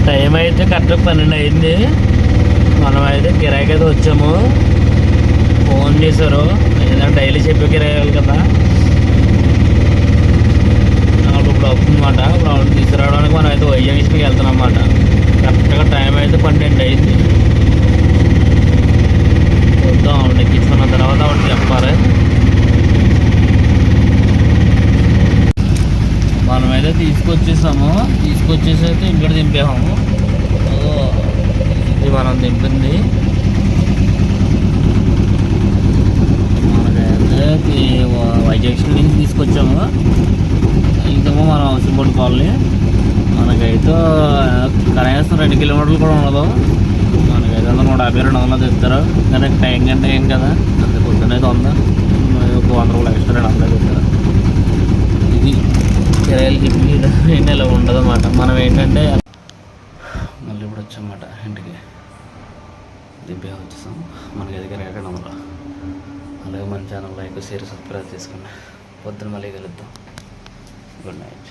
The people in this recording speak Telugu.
టైం అయితే కరెక్ట్గా 12 అయింది. మనం అయితే కిరాయికి అయితే వచ్చాము. ఫోన్ చేశారు, ఏదైనా డైలీ చెప్పే కిరాయి కదా, నాకు ఇప్పుడు వస్తుందన్నమాట. ఇప్పుడు ఆవిడ తీసుకురావడానికి మనం అయితే వైజాగ్ స్టేషన్కి వెళ్తున్నాం అన్నమాట. కరెక్ట్గా టైం అయితే 12 అయింది. వద్దాం, ఆవిడ ఎక్కించుకున్న తర్వాత ఆవిడ చెప్పాలి. మనమైతే తీసుకొచ్చేసాము. తీసుకొచ్చేసి అయితే ఇక్కడ దింపాము. ఇది మనం దింపింది. మనకైతే వైజాగ్ నుంచి తీసుకొచ్చాము. ఇదేమో మన హౌసింగ్ కాలనీ. మనకైతే కనీసం 2 కిలోమీటర్లు కూడా ఉండదు. మనకైతే 150-200 తెస్తారు. కానీ టైం కంటే ఏం కదా, అంత పొద్దునైతే ఉందా, ఒక 100 రూపాయలు ఎక్స్ట్రా 200 తెస్తారు. ఇది కిరాయిలు చెప్పి ఇలా ఉండదు అన్నమాట. మనం ఏంటంటే మళ్ళీ ఇప్పుడు వచ్చామన్నమాట ఇంటికి. దింపే వచ్చేసాం. మనకి ఎదిగారు ఎక్కడ ఉండదు. అలాగే మన ఛానల్ లైక్ షేర్ సబ్స్క్రైబ్ చేసుకుని పొద్దున మళ్ళీ కలుద్దాం. Good night.